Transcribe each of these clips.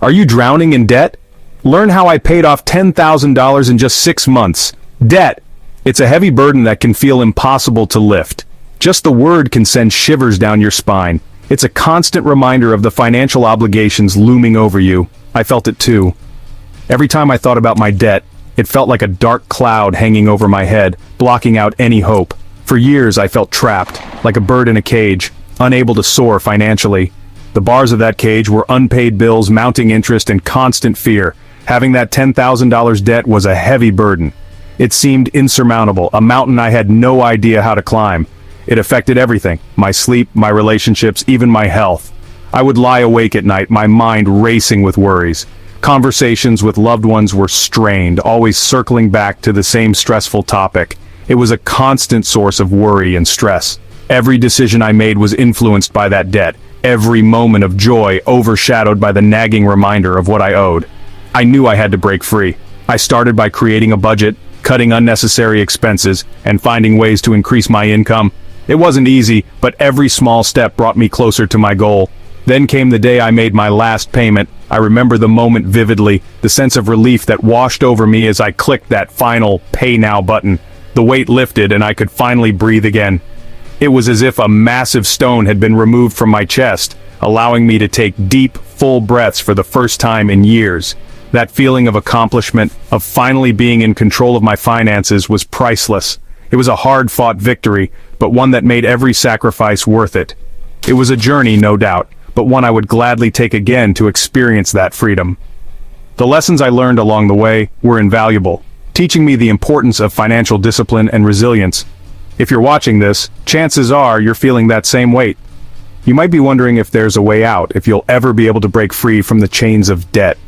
Are you drowning in debt? Learn how I paid off $10,000 in just 6 months. Debt. It's a heavy burden that can feel impossible to lift. Just the word can send shivers down your spine. It's a constant reminder of the financial obligations looming over you. I felt it too. Every time I thought about my debt, it felt like a dark cloud hanging over my head, blocking out any hope. For years I felt trapped, like a bird in a cage, unable to soar financially. The bars of that cage were unpaid bills, mounting interest, and constant fear. Having that $10,000 debt was a heavy burden. It seemed insurmountable, a mountain I had no idea how to climb. It affected everything, my sleep, my relationships, even my health. I would lie awake at night, my mind racing with worries. Conversations with loved ones were strained, always circling back to the same stressful topic. It was a constant source of worry and stress. Every decision I made was influenced by that debt, every moment of joy overshadowed by the nagging reminder of what I owed. I knew I had to break free. I started by creating a budget, cutting unnecessary expenses, and finding ways to increase my income. It wasn't easy, but every small step brought me closer to my goal. Then came the day I made my last payment. I remember the moment vividly, the sense of relief that washed over me as I clicked that final Pay Now button. The weight lifted and I could finally breathe again. It was as if a massive stone had been removed from my chest, allowing me to take deep, full breaths for the first time in years. That feeling of accomplishment, of finally being in control of my finances, was priceless. It was a hard-fought victory, but one that made every sacrifice worth it. It was a journey, no doubt, but one I would gladly take again to experience that freedom. The lessons I learned along the way were invaluable, teaching me the importance of financial discipline and resilience. If you're watching this, chances are you're feeling that same weight. You might be wondering if there's a way out, if you'll ever be able to break free from the chains of debt.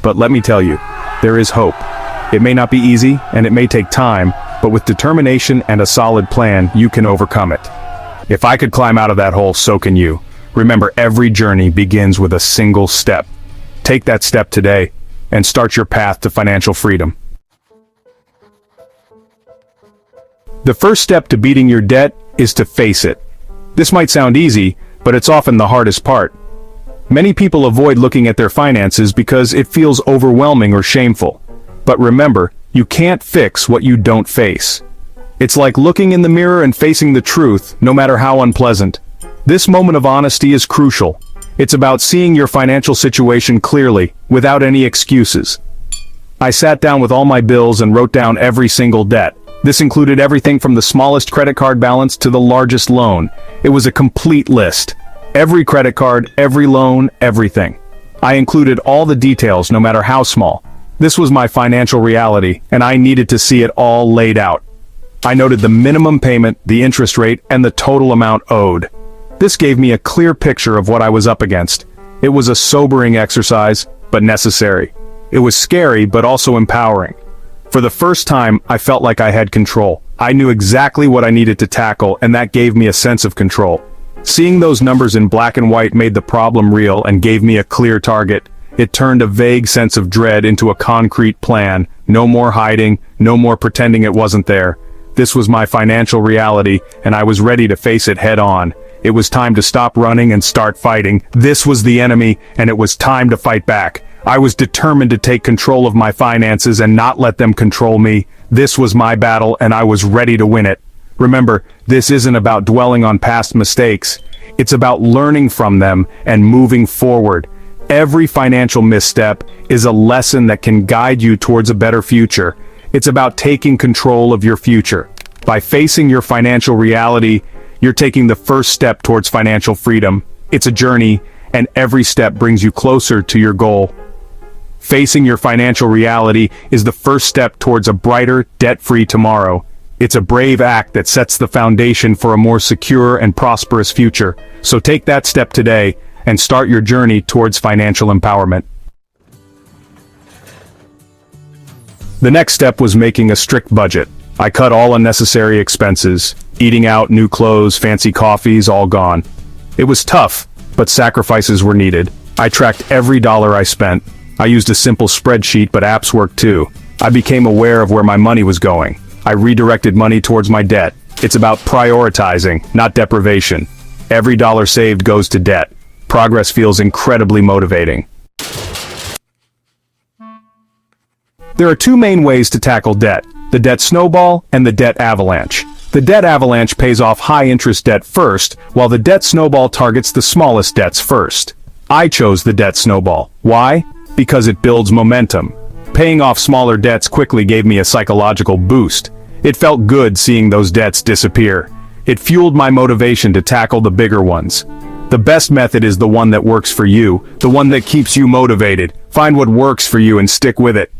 But let me tell you, there is hope. It may not be easy, and it may take time, but with determination and a solid plan, you can overcome it. If I could climb out of that hole, so can you. Remember, every journey begins with a single step. Take that step today, and start your path to financial freedom. The first step to beating your debt is to face it. This might sound easy, but it's often the hardest part. Many people avoid looking at their finances because it feels overwhelming or shameful. But remember, you can't fix what you don't face. It's like looking in the mirror and facing the truth, no matter how unpleasant. This moment of honesty is crucial. It's about seeing your financial situation clearly, without any excuses. I sat down with all my bills and wrote down every single debt. This included everything from the smallest credit card balance to the largest loan. It was a complete list. Every credit card, every loan, everything. I included all the details, no matter how small. This was my financial reality, and I needed to see it all laid out. I noted the minimum payment, the interest rate, and the total amount owed. This gave me a clear picture of what I was up against. It was a sobering exercise, but necessary. It was scary, but also empowering. For the first time, I felt like I had control. I knew exactly what I needed to tackle, and that gave me a sense of control. Seeing those numbers in black and white made the problem real and gave me a clear target. It turned a vague sense of dread into a concrete plan. No more hiding, no more pretending it wasn't there. This was my financial reality, and I was ready to face it head on. It was time to stop running and start fighting. This was the enemy, and it was time to fight back. I was determined to take control of my finances and not let them control me. This was my battle, and I was ready to win it. Remember, this isn't about dwelling on past mistakes. It's about learning from them and moving forward. Every financial misstep is a lesson that can guide you towards a better future. It's about taking control of your future. By facing your financial reality, you're taking the first step towards financial freedom. It's a journey, and every step brings you closer to your goal. Facing your financial reality is the first step towards a brighter, debt-free tomorrow. It's a brave act that sets the foundation for a more secure and prosperous future. So take that step today and start your journey towards financial empowerment. The next step was making a strict budget. I cut all unnecessary expenses. Eating out, new clothes, fancy coffees, all gone. It was tough, but sacrifices were needed. I tracked every dollar I spent. I used a simple spreadsheet, but apps worked too. I became aware of where my money was going. I redirected money towards my debt. It's about prioritizing, not deprivation. Every dollar saved goes to debt. Progress feels incredibly motivating. There are two main ways to tackle debt: the debt snowball and the debt avalanche. The debt avalanche pays off high-interest debt first, while the debt snowball targets the smallest debts first. I chose the debt snowball. Why? Because it builds momentum. Paying off smaller debts quickly gave me a psychological boost. It felt good seeing those debts disappear. It fueled my motivation to tackle the bigger ones. The best method is the one that works for you, the one that keeps you motivated. Find what works for you and stick with it.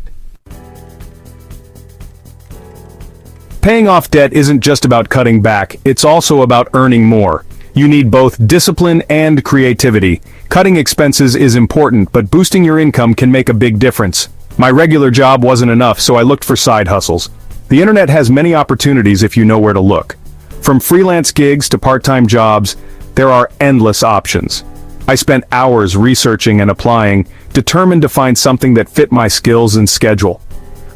Paying off debt isn't just about cutting back, it's also about earning more. You need both discipline and creativity. Cutting expenses is important, but boosting your income can make a big difference. My regular job wasn't enough, so I looked for side hustles. The internet has many opportunities if you know where to look. From freelance gigs to part-time jobs, there are endless options. I spent hours researching and applying, determined to find something that fit my skills and schedule.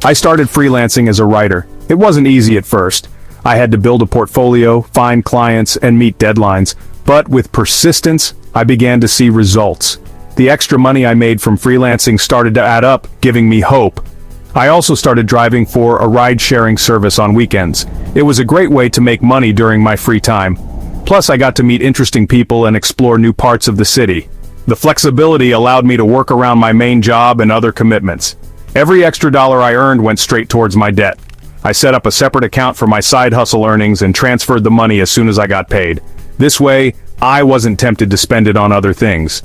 I started freelancing as a writer. It wasn't easy at first. I had to build a portfolio, find clients, and meet deadlines. But with persistence, I began to see results. The extra money I made from freelancing started to add up, giving me hope. I also started driving for a ride-sharing service on weekends. It was a great way to make money during my free time. Plus, I got to meet interesting people and explore new parts of the city. The flexibility allowed me to work around my main job and other commitments. Every extra dollar I earned went straight towards my debt. I set up a separate account for my side hustle earnings and transferred the money as soon as I got paid. This way, I wasn't tempted to spend it on other things.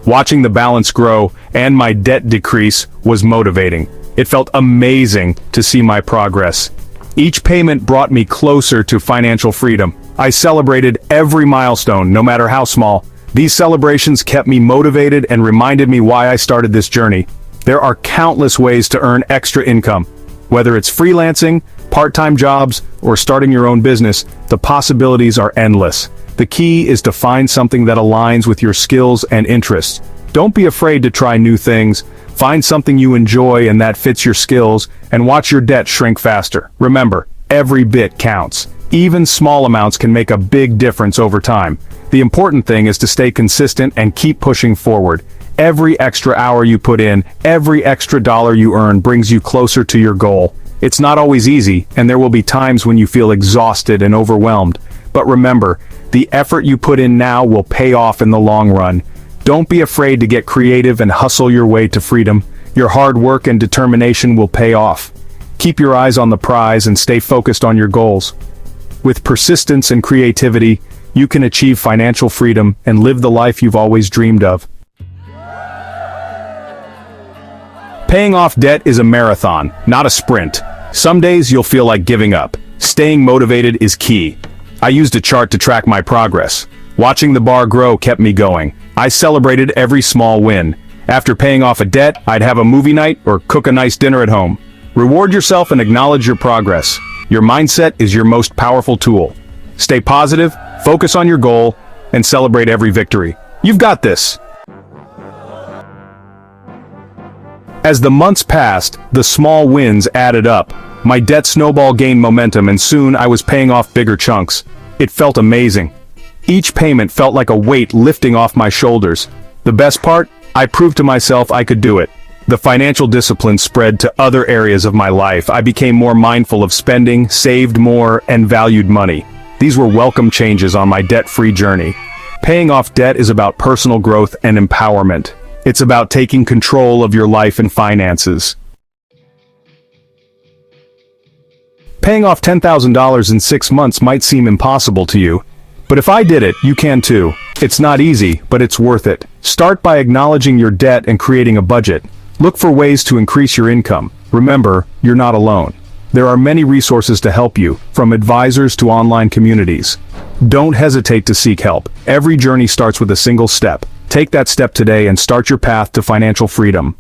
Watching the balance grow and my debt decrease was motivating. It felt amazing to see my progress. Each payment brought me closer to financial freedom. I celebrated every milestone, no matter how small. These celebrations kept me motivated and reminded me why I started this journey. There are countless ways to earn extra income. Whether it's freelancing, part-time jobs, or starting your own business, the possibilities are endless. The key is to find something that aligns with your skills and interests. Don't be afraid to try new things. Find something you enjoy and that fits your skills, and watch your debt shrink faster. Remember, every bit counts. Even small amounts can make a big difference over time. The important thing is to stay consistent and keep pushing forward. Every extra hour you put in, every extra dollar you earn brings you closer to your goal. It's not always easy, and there will be times when you feel exhausted and overwhelmed. But remember, the effort you put in now will pay off in the long run. Don't be afraid to get creative and hustle your way to freedom. Your hard work and determination will pay off. Keep your eyes on the prize and stay focused on your goals. With persistence and creativity, you can achieve financial freedom and live the life you've always dreamed of. Paying off debt is a marathon, not a sprint. Some days you'll feel like giving up. Staying motivated is key. I used a chart to track my progress. Watching the bar grow kept me going. I celebrated every small win. After paying off a debt, I'd have a movie night or cook a nice dinner at home. Reward yourself and acknowledge your progress. Your mindset is your most powerful tool. Stay positive, focus on your goal, and celebrate every victory. You've got this. As the months passed, the small wins added up. My debt snowball gained momentum, and soon I was paying off bigger chunks. It felt amazing. Each payment felt like a weight lifting off my shoulders. The best part? I proved to myself I could do it. The financial discipline spread to other areas of my life. I became more mindful of spending, saved more, and valued money. These were welcome changes on my debt-free journey. Paying off debt is about personal growth and empowerment. It's about taking control of your life and finances. Paying off $10,000 in 6 months might seem impossible to you. But if I did it, you can too. It's not easy, but it's worth it. Start by acknowledging your debt and creating a budget. Look for ways to increase your income. Remember, you're not alone. There are many resources to help you, from advisors to online communities. Don't hesitate to seek help. Every journey starts with a single step. Take that step today and start your path to financial freedom.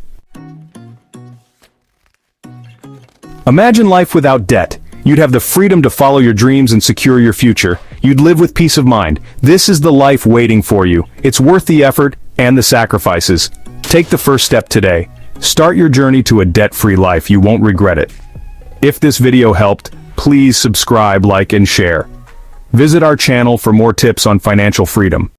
Imagine life without debt. You'd have the freedom to follow your dreams and secure your future. You'd live with peace of mind. This is the life waiting for you. It's worth the effort and the sacrifices. Take the first step today. Start your journey to a debt-free life. You won't regret it. If this video helped, please subscribe, like, and share. Visit our channel for more tips on financial freedom.